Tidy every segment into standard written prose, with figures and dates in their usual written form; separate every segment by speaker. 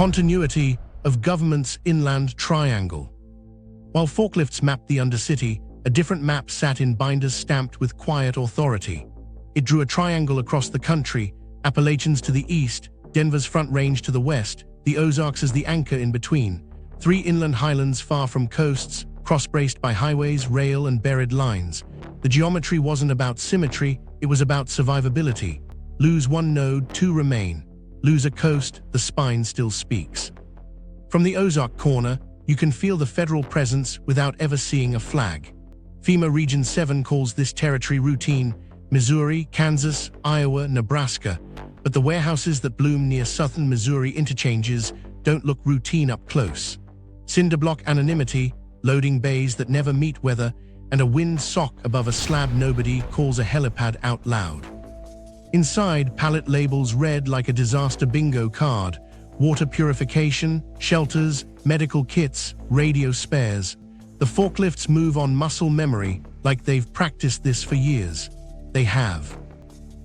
Speaker 1: Continuity of government's inland triangle. While forklifts mapped the Undercity, a different map sat in binders stamped with quiet authority. It drew a triangle across the country, Appalachians to the east, Denver's Front Range to the west, the Ozarks as the anchor in between. Three inland highlands far from coasts, cross-braced by highways, rail, and buried lines. The geometry wasn't about symmetry, it was about survivability. Lose one node, two remain. Lose a coast, the spine still speaks. From the Ozark corner, you can feel the federal presence without ever seeing a flag. FEMA Region 7 calls this territory routine, Missouri, Kansas, Iowa, Nebraska. But the warehouses that bloom near southern Missouri interchanges don't look routine up close. Cinderblock anonymity, loading bays that never meet weather, and a wind sock above a slab nobody calls a helipad out loud. Inside, pallet labels read like a disaster bingo card: water purification, shelters, medical kits, radio spares. The forklifts move on muscle memory, like they've practiced this for years. They have.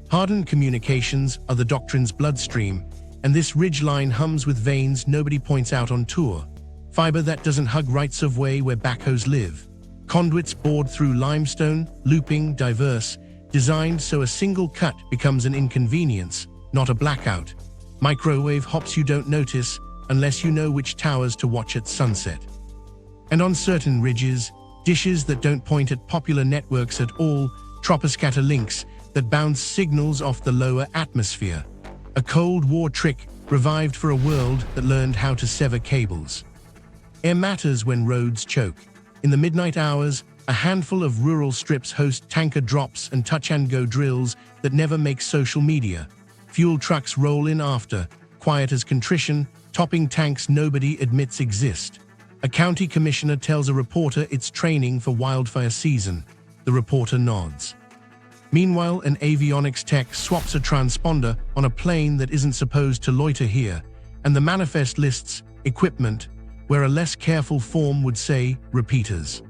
Speaker 1: Hardened communications are the doctrine's bloodstream, and this ridgeline hums with veins nobody points out on tour. Fiber that doesn't hug rights of way where backhoes live. Conduits bored through limestone, looping, diverse, designed so a single cut becomes an inconvenience, not a blackout. Microwave hops you don't notice unless you know which towers to watch at sunset. And on certain ridges, dishes that don't point at popular networks at all, troposcatter links that bounce signals off the lower atmosphere. A Cold War trick revived for a world that learned how to sever cables. Air matters when roads choke. In the midnight hours, a handful of rural strips host tanker drops and touch-and-go drills that never make social media. Fuel trucks roll in after, quiet as contrition, topping tanks nobody admits exist. A county commissioner tells a reporter it's training for wildfire season. The reporter nods. Meanwhile, an avionics tech swaps a transponder on a plane that isn't supposed to loiter here, and the manifest lists equipment, where a less careful form would say repeaters.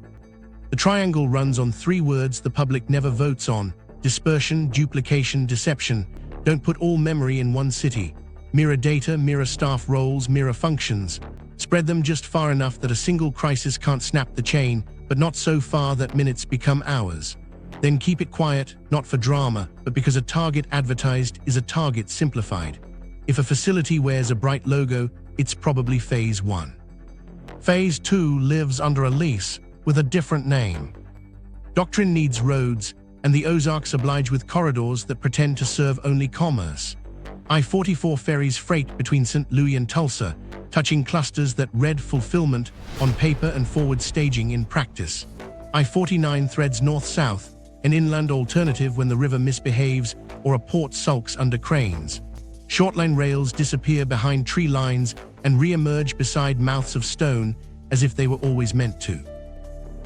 Speaker 1: The triangle runs on three words the public never votes on: dispersion, duplication, deception. Don't put all memory in one city. Mirror data, mirror staff roles, mirror functions. Spread them just far enough that a single crisis can't snap the chain, but not so far that minutes become hours. Then keep it quiet, not for drama, but because a target advertised is a target simplified. If a facility wears a bright logo, it's probably Phase 1. Phase 2 lives under a lease with a different name. Doctrine needs roads, and the Ozarks oblige with corridors that pretend to serve only commerce. I-44 ferries freight between St. Louis and Tulsa, touching clusters that read fulfillment on paper and forward staging in practice. I-49 threads north-south, an inland alternative when the river misbehaves or a port sulks under cranes. Shortline rails disappear behind tree lines and re-emerge beside mouths of stone as if they were always meant to.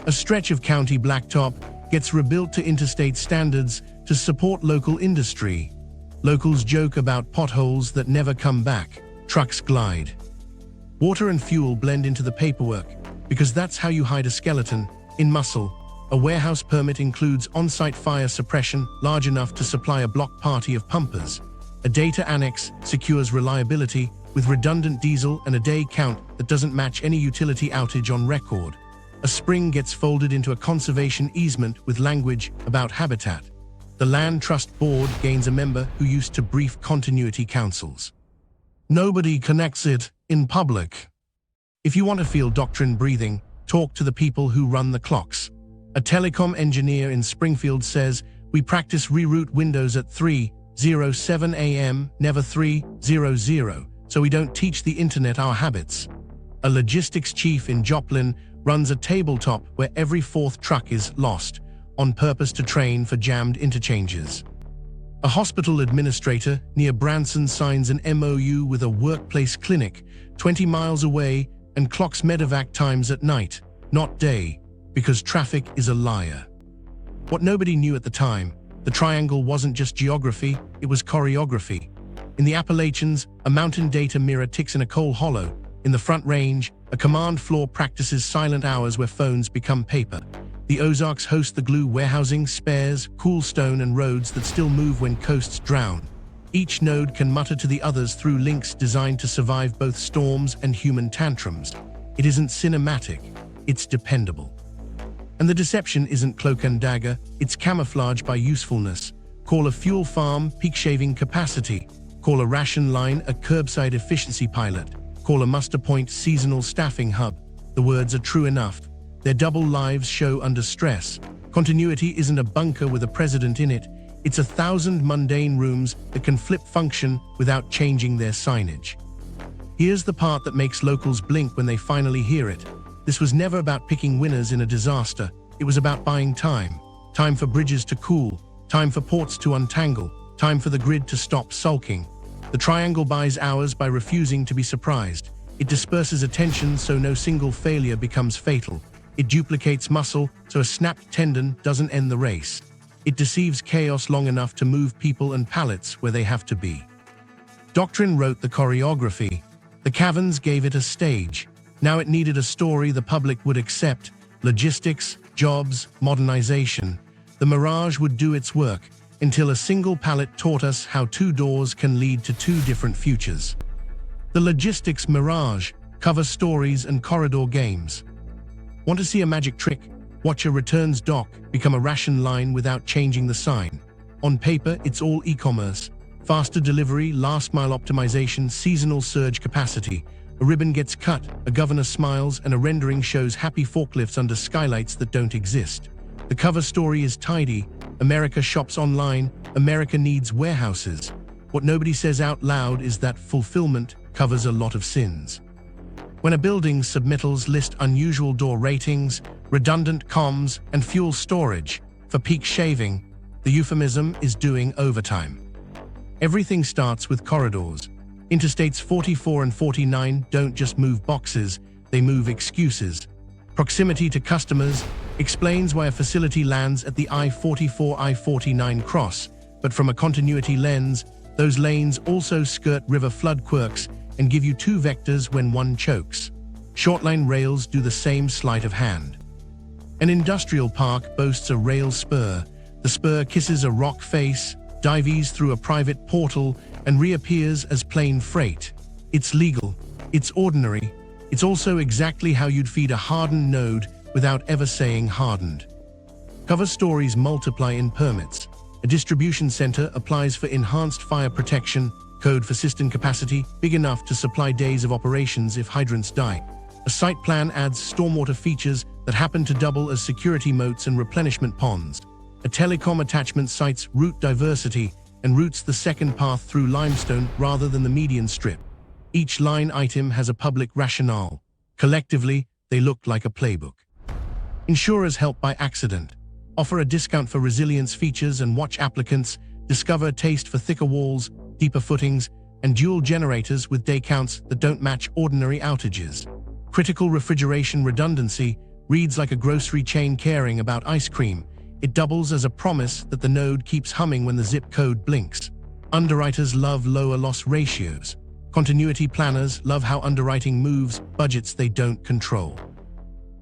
Speaker 1: A stretch of county blacktop gets rebuilt to interstate standards to support local industry. Locals joke about potholes that never come back. Trucks glide. Water and fuel blend into the paperwork, because that's how you hide a skeleton in muscle. A warehouse permit includes on-site fire suppression large enough to supply a block party of pumpers. A data annex secures reliability with redundant diesel and a day count that doesn't match any utility outage on record. A spring gets folded into a conservation easement with language about habitat. The Land Trust Board gains a member who used to brief continuity councils. Nobody connects it in public. If you want to feel doctrine breathing, talk to the people who run the clocks. A telecom engineer in Springfield says, "We practice reroute windows at 3:07 a.m., never 3:00, so we don't teach the internet our habits." A logistics chief in Joplin runs a tabletop where every fourth truck is lost, on purpose to train for jammed interchanges. A hospital administrator near Branson signs an MOU with a workplace clinic 20 miles away and clocks medevac times at night, not day, because traffic is a liar. What nobody knew at the time, the triangle wasn't just geography, it was choreography. In the Appalachians, a mountain data mirror ticks in a coal hollow. In the Front Range, a command floor practices silent hours where phones become paper. The Ozarks host the glue warehousing, spares, cool stone, and roads that still move when coasts drown. Each node can mutter to the others through links designed to survive both storms and human tantrums. It isn't cinematic, it's dependable. And the deception isn't cloak and dagger, it's camouflage by usefulness. Call a fuel farm peak shaving capacity. Call a ration line a curbside efficiency pilot. Call a muster point seasonal staffing hub. The words are true enough. Their double lives show under stress. Continuity isn't a bunker with a president in it. It's 1,000 mundane rooms that can flip function without changing their signage. Here's the part that makes locals blink when they finally hear it. This was never about picking winners in a disaster. It was about buying time. Time for bridges to cool. Time for ports to untangle. Time for the grid to stop sulking. The triangle buys hours by refusing to be surprised. It disperses attention so no single failure becomes fatal. It duplicates muscle so a snapped tendon doesn't end the race. It deceives chaos long enough to move people and pallets where they have to be. Doctrine wrote the choreography. The Caverns gave it a stage. Now it needed a story the public would accept. Logistics, jobs, modernization. The mirage would do its work until a single pallet taught us how two doors can lead to two different futures. The logistics mirage, cover stories and corridor games. Want to see a magic trick? Watch a returns dock become a ration line without changing the sign. On paper, it's all e-commerce. Faster delivery, last-mile optimization, seasonal surge capacity. A ribbon gets cut, a governor smiles, and a rendering shows happy forklifts under skylights that don't exist. The cover story is tidy. America shops online. America needs warehouses. What nobody says out loud is that fulfillment covers a lot of sins. When a building's submittals list unusual door ratings, redundant comms, and fuel storage for peak shaving, the euphemism is doing overtime. Everything starts with corridors. Interstates 44 and 49 don't just move boxes, they move excuses. Proximity to customers explains why a facility lands at the I-44-I-49 cross, but from a continuity lens, those lanes also skirt river flood quirks and give you two vectors when one chokes. Shortline rails do the same sleight of hand. An industrial park boasts a rail spur. The spur kisses a rock face, dives through a private portal, and reappears as plain freight. It's legal. It's ordinary. It's also exactly how you'd feed a hardened node without ever saying hardened. Cover stories multiply in permits. A distribution center applies for enhanced fire protection, code for cistern capacity big enough to supply days of operations if hydrants die. A site plan adds stormwater features that happen to double as security moats and replenishment ponds. A telecom attachment cites route diversity and routes the second path through limestone rather than the median strip. Each line item has a public rationale. Collectively, they look like a playbook. Insurers help by accident. Offer a discount for resilience features and watch applicants discover a taste for thicker walls, deeper footings, and dual generators with day counts that don't match ordinary outages. Critical refrigeration redundancy reads like a grocery chain caring about ice cream. It doubles as a promise that the node keeps humming when the zip code blinks. Underwriters love lower loss ratios. Continuity planners love how underwriting moves budgets they don't control.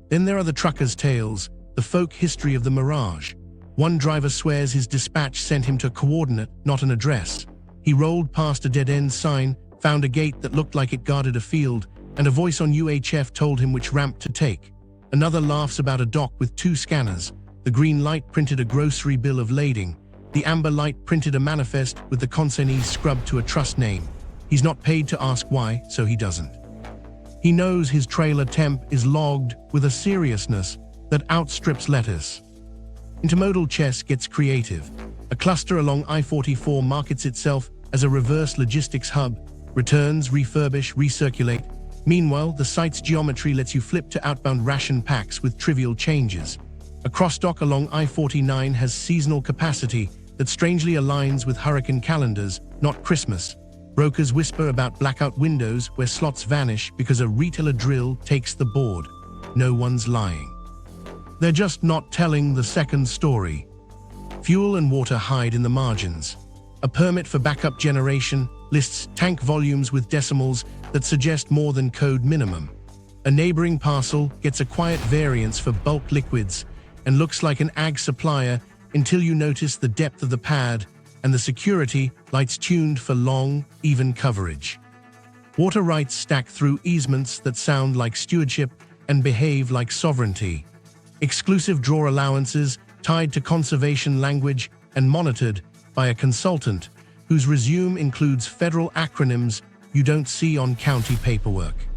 Speaker 1: Then there are the truckers' tales, the folk history of the mirage. One driver swears his dispatch sent him to a coordinate, not an address. He rolled past a dead-end sign, found a gate that looked like it guarded a field, and a voice on UHF told him which ramp to take. Another laughs about a dock with two scanners. The green light printed a grocery bill of lading. The amber light printed a manifest with the consignee scrubbed to a trust name. He's not paid to ask why, so he doesn't. He knows his trailer temp is logged with a seriousness that outstrips lettuce. Intermodal chess gets creative. A cluster along I-44 markets itself as a reverse logistics hub, returns, refurbish, recirculate. Meanwhile, the site's geometry lets you flip to outbound ration packs with trivial changes. A crossdock along I-49 has seasonal capacity that strangely aligns with hurricane calendars, not Christmas. Brokers whisper about blackout windows where slots vanish because a retailer drill takes the board. No one's lying. They're just not telling the second story. Fuel and water hide in the margins. A permit for backup generation lists tank volumes with decimals that suggest more than code minimum. A neighboring parcel gets a quiet variance for bulk liquids and looks like an ag supplier until you notice the depth of the pad, and the security lights tuned for long, even coverage. Water rights stack through easements that sound like stewardship and behave like sovereignty. Exclusive draw allowances tied to conservation language and monitored by a consultant whose resume includes federal acronyms you don't see on county paperwork.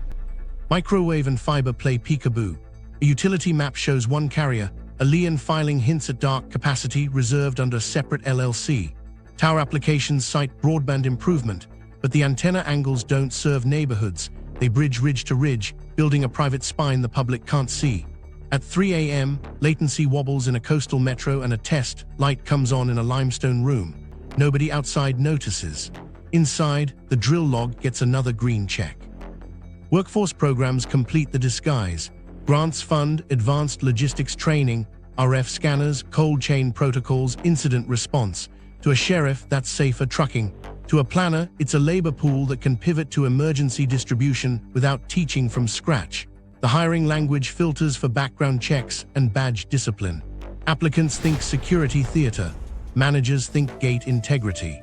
Speaker 1: Microwave and fiber play peekaboo. A utility map shows one carrier. A Leon filing hints at dark capacity reserved under separate LLC. Tower applications cite broadband improvement, but the antenna angles don't serve neighborhoods. They bridge ridge to ridge, building a private spine the public can't see. At 3 a.m., latency wobbles in a coastal metro and a test light comes on in a limestone room. Nobody outside notices. Inside, the drill log gets another green check. Workforce programs complete the disguise. Grants fund advanced logistics training, RF scanners, cold chain protocols, incident response. To a sheriff, that's safer trucking. To a planner, it's a labor pool that can pivot to emergency distribution without teaching from scratch. The hiring language filters for background checks and badge discipline. Applicants think security theater. Managers think gate integrity.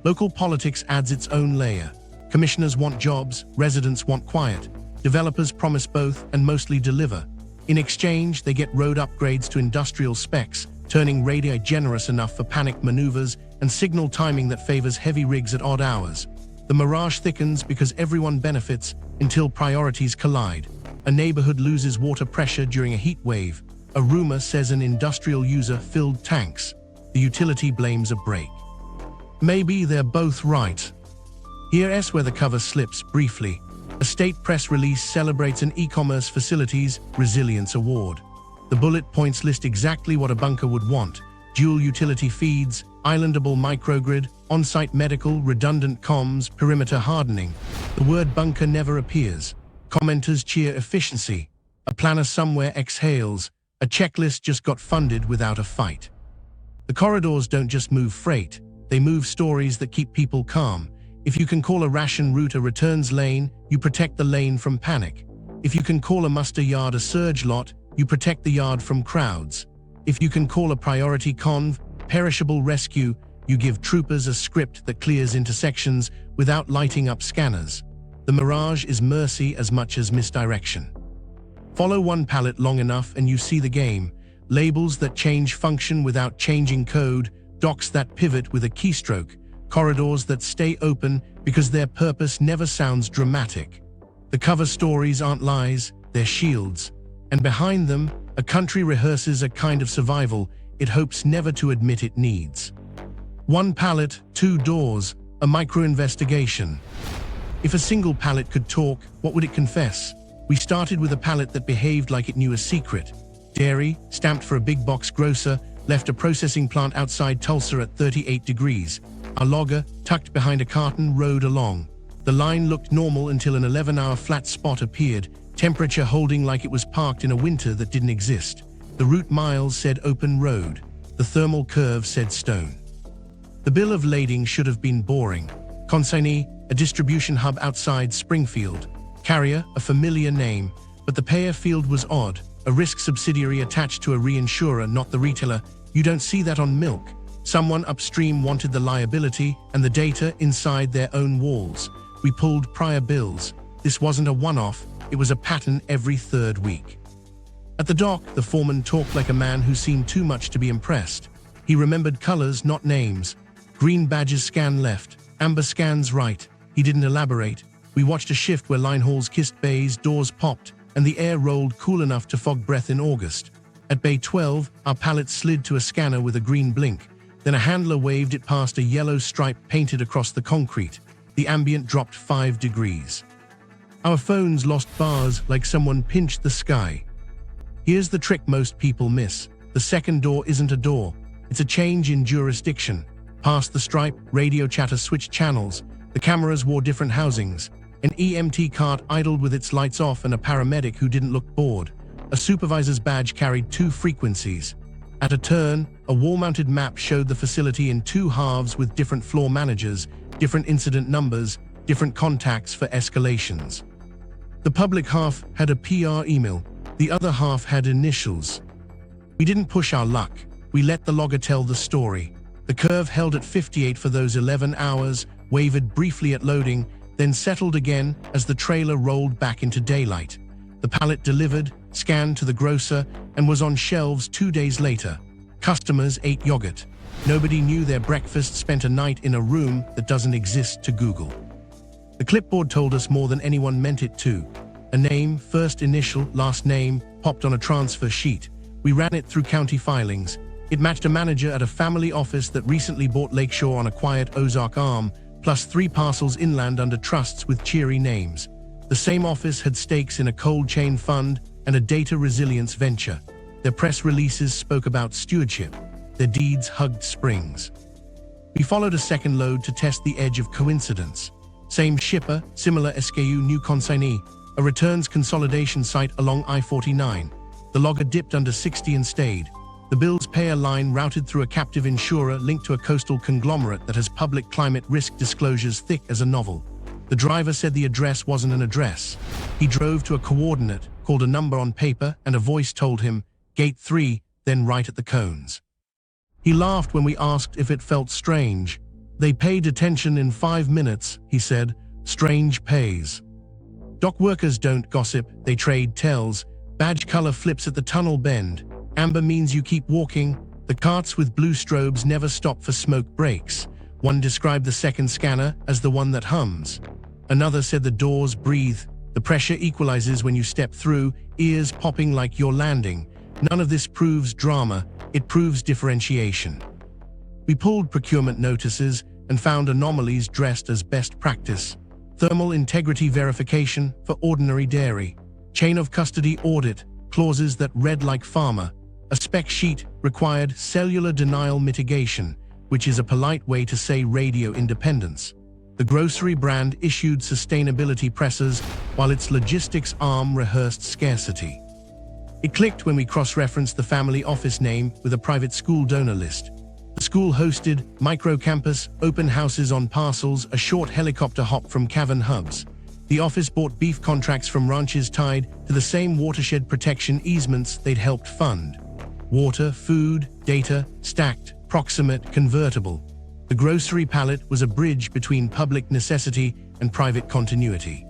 Speaker 1: Local politics adds its own layer. Commissioners want jobs, residents want quiet. Developers promise both and mostly deliver. In exchange, they get road upgrades to industrial specs, turning radii generous enough for panic maneuvers and signal timing that favors heavy rigs at odd hours. The mirage thickens because everyone benefits until priorities collide. A neighborhood loses water pressure during a heat wave. A rumor says an industrial user filled tanks. The utility blames a break. Maybe they're both right. Here's where the cover slips briefly. A state press release celebrates an e-commerce facilities resilience award. The bullet points list exactly what a bunker would want: dual utility feeds, islandable microgrid, on-site medical, redundant comms, perimeter hardening. The word bunker never appears. Commenters cheer efficiency. A planner somewhere exhales. A checklist just got funded without a fight. The corridors don't just move freight, they move stories that keep people calm. If you can call a ration route a returns lane, you protect the lane from panic. If you can call a muster yard a surge lot, you protect the yard from crowds. If you can call a priority conv perishable rescue, you give troopers a script that clears intersections without lighting up scanners. The mirage is mercy as much as misdirection. Follow one palette long enough and you see the game. Labels that change function without changing code, docks that pivot with a keystroke, corridors that stay open because their purpose never sounds dramatic. The cover stories aren't lies, they're shields. And behind them, a country rehearses a kind of survival it hopes never to admit it needs. One palette, two doors, a micro-investigation. If a single palette could talk, what would it confess? We started with a palette that behaved like it knew a secret. Dairy, stamped for a big box grocer, left a processing plant outside Tulsa at 38 degrees. Our logger, tucked behind a carton, rode along. The line looked normal until an 11-hour flat spot appeared, temperature holding like it was parked in a winter that didn't exist. The route miles said open road. The thermal curve said stone. The bill of lading should have been boring. Consignee, a distribution hub outside Springfield. Carrier, a familiar name, but the payer field was odd. A risk subsidiary attached to a reinsurer, not the retailer. You don't see that on milk. Someone upstream wanted the liability and the data inside their own walls. We pulled prior bills. This wasn't a one-off, it was a pattern every third week. At the dock, the foreman talked like a man who seemed too much to be impressed. He remembered colors, not names. Green badges scan left, amber scans right. He didn't elaborate. We watched a shift where line hauls kissed bays, doors popped, and the air rolled cool enough to fog breath in August. At Bay 12, our pallet slid to a scanner with a green blink. Then a handler waved it past a yellow stripe painted across the concrete. The ambient dropped 5 degrees. Our phones lost bars like someone pinched the sky. Here's the trick most people miss. The second door isn't a door. It's a change in jurisdiction. Past the stripe, radio chatter switched channels. The cameras wore different housings. An EMT cart idled with its lights off and a paramedic who didn't look bored. A supervisor's badge carried 2 frequencies. At a turn, a wall-mounted map showed the facility in 2 halves with different floor managers, different incident numbers, different contacts for escalations. The public half had a PR email, the other half had initials. We didn't push our luck, we let the logger tell the story. The curve held at 58 for those 11 hours, wavered briefly at loading, then settled again as the trailer rolled back into daylight. The pallet delivered, scanned to the grocer, and was on shelves 2 days later. Customers ate yogurt. Nobody knew their breakfast spent a night in a room that doesn't exist to Google. The clipboard told us more than anyone meant it to. A name, first initial, last name, popped on a transfer sheet. We ran it through county filings. It matched a manager at a family office that recently bought Lakeshore on a quiet Ozark arm, plus 3 parcels inland under trusts with cheery names. The same office had stakes in a cold chain fund and a data resilience venture. Their press releases spoke about stewardship. Their deeds hugged springs. We followed a second load to test the edge of coincidence. Same shipper, similar SKU, new consignee, a returns consolidation site along I-49. The logger dipped under 60 and stayed. The bills payer line routed through a captive insurer linked to a coastal conglomerate that has public climate risk disclosures thick as a novel. The driver said the address wasn't an address. He drove to a coordinate, called a number on paper, and a voice told him, Gate 3, then right at the cones. He laughed when we asked if it felt strange. They paid attention in 5 minutes, he said. Strange pays. Dock workers don't gossip, they trade tells. Badge color flips at the tunnel bend. Amber means you keep walking. The carts with blue strobes never stop for smoke breaks. One described the second scanner as the one that hums. Another said the doors breathe. The pressure equalizes when you step through, ears popping like you're landing. None of this proves drama, it proves differentiation. We pulled procurement notices and found anomalies dressed as best practice. Thermal integrity verification for ordinary dairy. Chain of custody audit, clauses that read like pharma. A spec sheet required cellular denial mitigation, which is a polite way to say radio independence. The grocery brand issued sustainability pressers, while its logistics arm rehearsed scarcity. It clicked when we cross-referenced the family office name with a private school donor list. The school hosted micro-campus, open houses on parcels, a short helicopter hop from Cavern hubs. The office bought beef contracts from ranches tied to the same watershed protection easements they'd helped fund. Water, food, data, stacked, proximate, convertible. The grocery pallet was a bridge between public necessity and private continuity.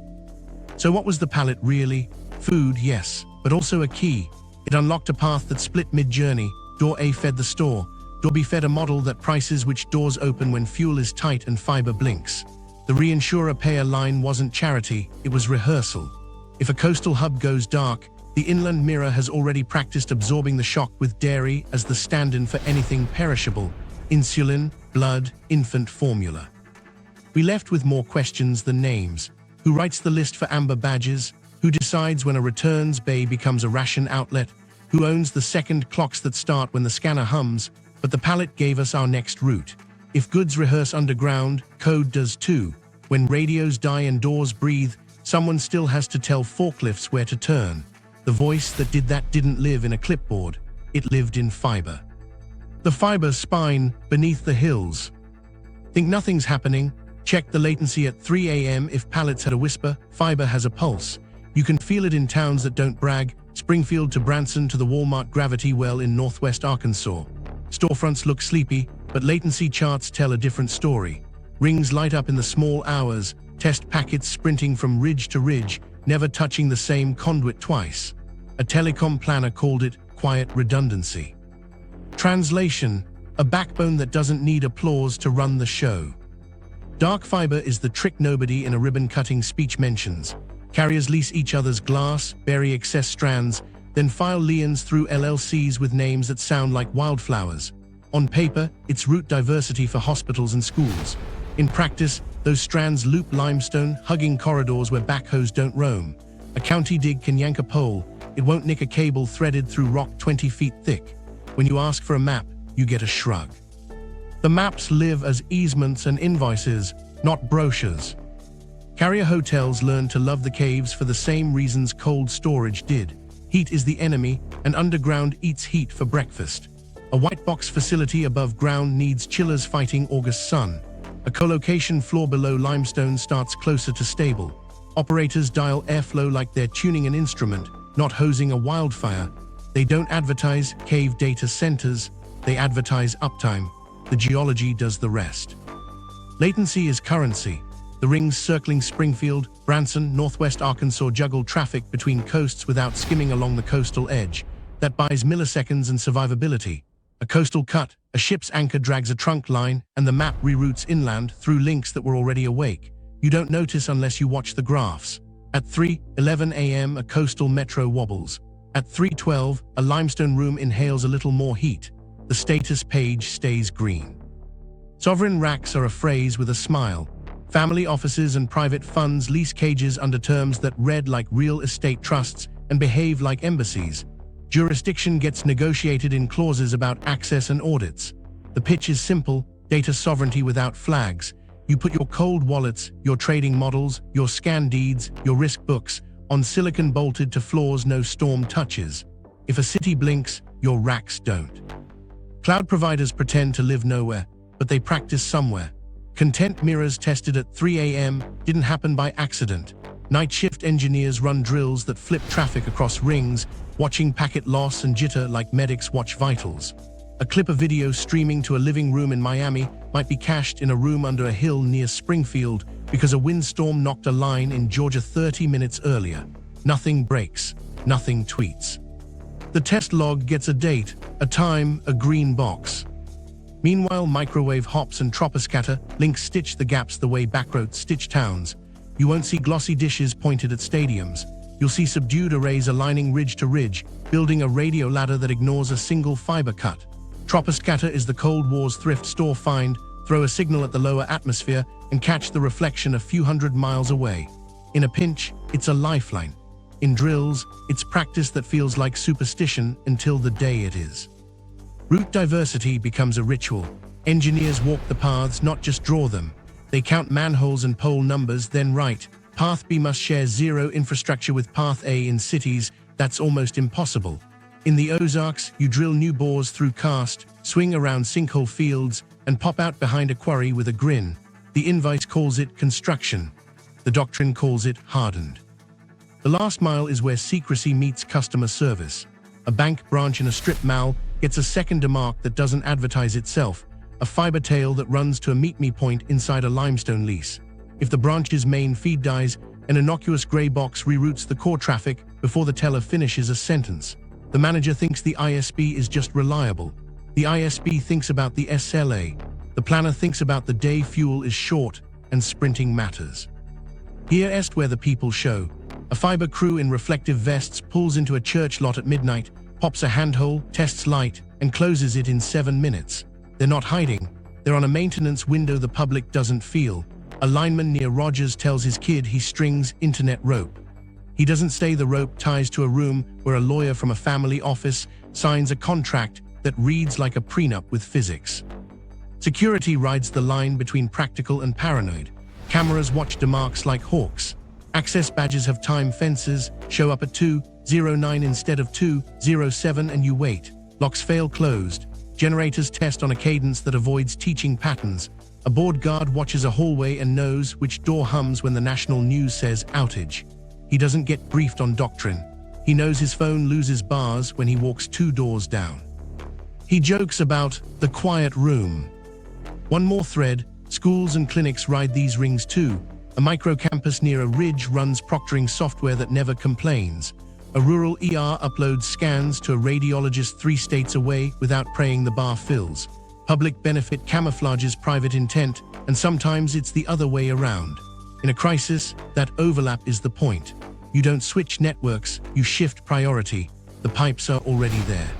Speaker 1: So what was the pallet really? Food, yes, but also a key. It unlocked a path that split mid-journey. Door A fed the store. Door B fed a model that prices which doors open when fuel is tight and fiber blinks. The reinsurer payer line wasn't charity, it was rehearsal. If a coastal hub goes dark, the inland mirror has already practiced absorbing the shock with dairy as the stand-in for anything perishable. Insulin, blood, infant formula. We left with more questions than names. Who writes the list for amber badges? Who decides when a returns bay becomes a ration outlet? Who owns the second clocks that start when the scanner hums? But the pallet gave us our next route. If goods rehearse underground, code does too. When radios die and doors breathe, someone still has to tell forklifts where to turn. The voice that did that didn't live in a clipboard. It lived in fiber. The fiber spine beneath the hills. Think nothing's happening? Check the latency at 3 a.m. If pallets had a whisper, fiber has a pulse. You can feel it in towns that don't brag. Springfield to Branson to the Walmart gravity well in northwest Arkansas. Storefronts look sleepy, but latency charts tell a different story. Rings light up in the small hours, test packets sprinting from ridge to ridge, never touching the same conduit twice. A telecom planner called it quiet redundancy. Translation: a backbone that doesn't need applause to run the show. Dark fiber is the trick nobody in a ribbon-cutting speech mentions. Carriers lease each other's glass, bury excess strands, then file liens through LLCs with names that sound like wildflowers. On paper, it's route diversity for hospitals and schools. In practice, those strands loop limestone, hugging corridors where backhoes don't roam. A county dig can yank a pole. It won't nick a cable threaded through rock 20 feet thick. When you ask for a map, you get a shrug. The maps live as easements and invoices, not brochures. Carrier hotels learned to love the caves for the same reasons cold storage did. Heat is the enemy, and underground eats heat for breakfast. A white box facility above ground needs chillers fighting August sun. A co-location floor below limestone starts closer to stable. Operators dial airflow like they're tuning an instrument, not hosing a wildfire. They don't advertise cave data centers, they advertise uptime. the geology does the rest. Latency is currency. The rings circling Springfield, Branson, Northwest Arkansas juggle traffic between coasts without skimming along the coastal edge. That buys milliseconds and survivability. A coastal cut, a ship's anchor drags a trunk line, and the map reroutes inland through links that were already awake. You don't notice unless you watch the graphs. At 3:11 a.m., a coastal metro wobbles. At 3:12, a limestone room inhales a little more heat. The status page stays green. Sovereign racks are a phrase with a smile. Family offices and private funds lease cages under terms that read like real estate trusts and behave like embassies. Jurisdiction gets negotiated in clauses about access and audits. The pitch is simple: data sovereignty without flags. You put your cold wallets, your trading models, your scan deeds, your risk books on silicon bolted to floors no storm touches. If a city blinks, your racks don't. Cloud providers pretend to live nowhere, but they practice somewhere. Content mirrors tested at 3 a.m. didn't happen by accident. Night shift engineers run drills that flip traffic across rings, watching packet loss and jitter like medics watch vitals. A clip of video streaming to a living room in Miami might be cached in a room under a hill near Springfield because a windstorm knocked a line in Georgia 30 minutes earlier. Nothing breaks, nothing tweets. The test log gets a date, a time, a green box. Meanwhile, microwave hops and troposcatter links stitch the gaps the way backroads stitch towns. You won't see glossy dishes pointed at stadiums. You'll see subdued arrays aligning ridge to ridge, building a radio ladder that ignores a single fiber cut. Troposcatter is the Cold War's thrift store find: throw a signal at the lower atmosphere and catch the reflection a few hundred miles away. In a pinch, it's a lifeline. In drills, it's practice that feels like superstition until the day it is. Route diversity becomes a ritual. Engineers walk the paths, not just draw them. They count manholes and pole numbers, then write, Path B must share zero infrastructure with Path A in cities. That's almost impossible. In the Ozarks, you drill new bores through Karst, swing around sinkhole fields, and pop out behind a quarry with a grin. The invoice calls it construction. The doctrine calls it hardened. The last mile is where secrecy meets customer service. A bank branch in a strip mall gets a second demarc that doesn't advertise itself, a fiber tail that runs to a meet-me point inside a limestone lease. If the branch's main feed dies, an innocuous gray box reroutes the core traffic before the teller finishes a sentence. The manager thinks the ISP is just reliable. The ISP thinks about the SLA. The planner thinks about the day fuel is short and sprinting matters. Here est where the people show. A fiber crew in reflective vests pulls into a church lot at midnight, pops a handhole, tests light, and closes it in 7 minutes. They're not hiding. They're on a maintenance window the public doesn't feel. A lineman near Rogers tells his kid he strings internet rope. He doesn't say the rope ties to a room where a lawyer from a family office signs a contract that reads like a prenup with physics. Security rides the line between practical and paranoid. Cameras watch demarcs like hawks. Access badges have time fences, show up at 2:09 instead of 2:07 and you wait. Locks fail closed. Generators test on a cadence that avoids teaching patterns. A board guard watches a hallway and knows which door hums when the national news says outage. He doesn't get briefed on doctrine. He knows his phone loses bars when he walks 2 doors down. He jokes about the quiet room. One more thread, schools and clinics ride these rings too. A micro-campus near a ridge runs proctoring software that never complains. A rural ER uploads scans to a radiologist 3 states away without praying the bar fills. Public benefit camouflages private intent, and sometimes it's the other way around. In a crisis, that overlap is the point. You don't switch networks, you shift priority. The pipes are already there.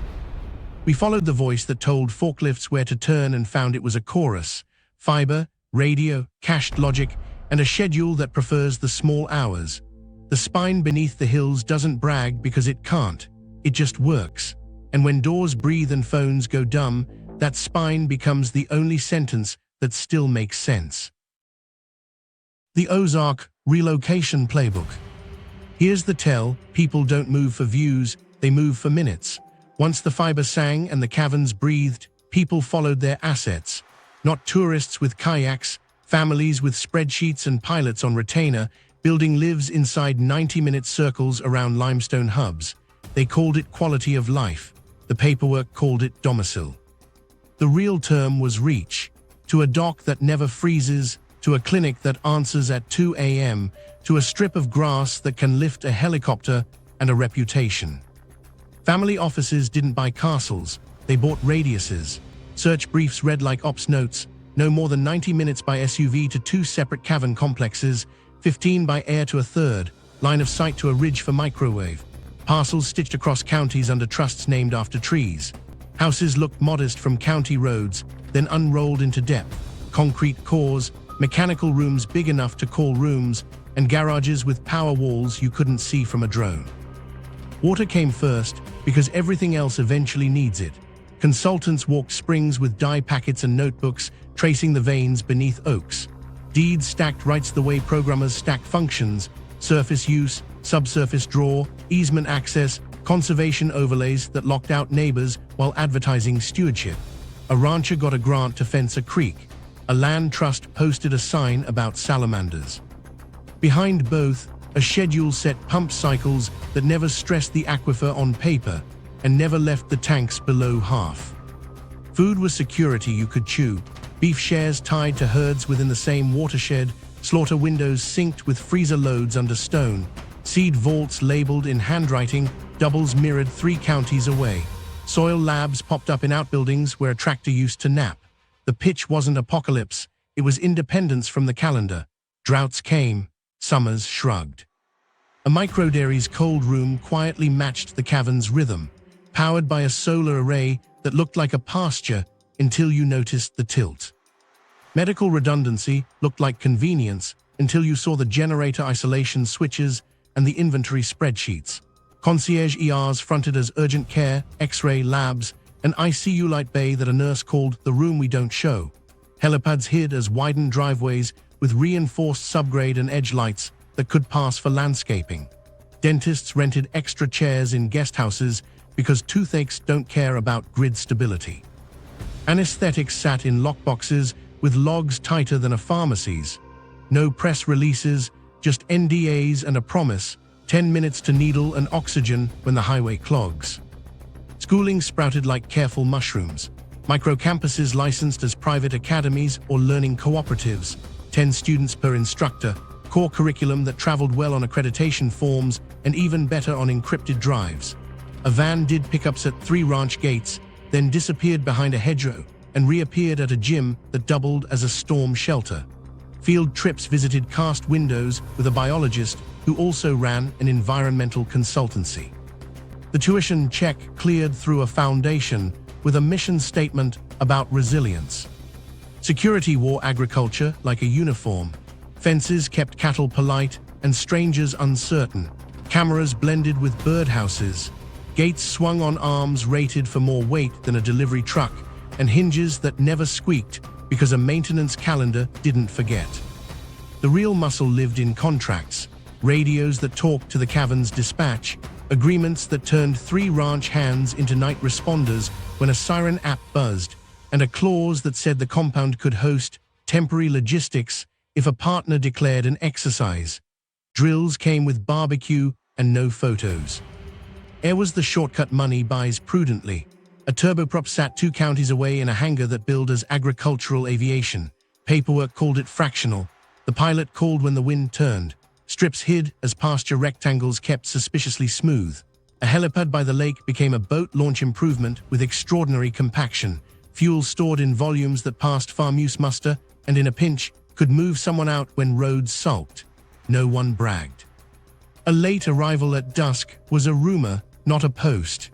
Speaker 1: We followed the voice that told forklifts where to turn and found it was a chorus. Fiber, radio, cached logic, and a schedule that prefers the small hours. The spine beneath the hills doesn't brag because it can't. It just works. And when doors breathe and phones go dumb, that spine becomes the only sentence that still makes sense. The Ozark Relocation Playbook. Here's the tell: people don't move for views, they move for minutes. Once the fiber sang and the caverns breathed, people followed their assets. Not tourists with kayaks, families with spreadsheets and pilots on retainer. Building lives inside 90-minute circles around limestone hubs. They called it quality of life. The paperwork called it domicile. The real term was reach. To a dock that never freezes, to a clinic that answers at 2 a.m., to a strip of grass that can lift a helicopter, and a reputation. Family offices didn't buy castles, they bought radiuses. Search briefs read like ops notes, no more than 90 minutes by SUV to 2 separate cavern complexes, 15 by air to a third, line of sight to a ridge for microwave. Parcels stitched across counties under trusts named after trees. Houses looked modest from county roads, then unrolled into depth. Concrete cores, mechanical rooms big enough to call rooms, and garages with power walls you couldn't see from a drone. Water came first, because everything else eventually needs it. Consultants walked springs with dye packets and notebooks, tracing the veins beneath oaks. Deeds stacked rights the way programmers stack functions: surface use, subsurface draw, easement access, conservation overlays that locked out neighbors while advertising stewardship. A rancher got a grant to fence a creek. A land trust posted a sign about salamanders. Behind both, a schedule set pumped cycles that never stressed the aquifer on paper and never left the tanks below half. Food was security you could chew. Beef shares tied to herds within the same watershed, slaughter windows synced with freezer loads under stone, seed vaults labeled in handwriting, doubles mirrored 3 counties away. Soil labs popped up in outbuildings where a tractor used to nap. The pitch wasn't apocalypse, it was independence from the calendar. Droughts came, summers shrugged. A microdairy's cold room quietly matched the cavern's rhythm, powered by a solar array that looked like a pasture until you noticed the tilt. Medical redundancy looked like convenience until you saw the generator isolation switches and the inventory spreadsheets. Concierge ERs fronted as urgent care, X-ray labs, an ICU light bay that a nurse called the room we don't show. Helipads hid as widened driveways with reinforced subgrade and edge lights that could pass for landscaping. Dentists rented extra chairs in guest houses because toothaches don't care about grid stability. Anesthetics sat in lockboxes with logs tighter than a pharmacy's. No press releases, just NDAs and a promise, 10 minutes to needle and oxygen when the highway clogs. Schooling sprouted like careful mushrooms. Microcampuses licensed as private academies or learning cooperatives, 10 students per instructor, core curriculum that traveled well on accreditation forms and even better on encrypted drives. A van did pickups at 3 ranch gates, then disappeared behind a hedgerow and reappeared at a gym that doubled as a storm shelter. Field trips visited Karst windows with a biologist who also ran an environmental consultancy. The tuition check cleared through a foundation with a mission statement about resilience. Security wore agriculture like a uniform. Fences kept cattle polite and strangers uncertain. Cameras blended with birdhouses. Gates swung on arms rated for more weight than a delivery truck, and hinges that never squeaked because a maintenance calendar didn't forget. The real muscle lived in contracts, radios that talked to the cavern's dispatch, agreements that turned 3 ranch hands into night responders when a siren app buzzed, and a clause that said the compound could host temporary logistics if a partner declared an exercise. Drills came with barbecue and no photos. Air was the shortcut money buys prudently. A turboprop sat 2 counties away in a hangar that billed as agricultural aviation. Paperwork called it fractional. The pilot called when the wind turned. Strips hid as pasture rectangles kept suspiciously smooth. A helipad by the lake became a boat launch improvement with extraordinary compaction. Fuel stored in volumes that passed farm use muster and in a pinch could move someone out when roads sulked. No one bragged. A late arrival at dusk was a rumor, not a post.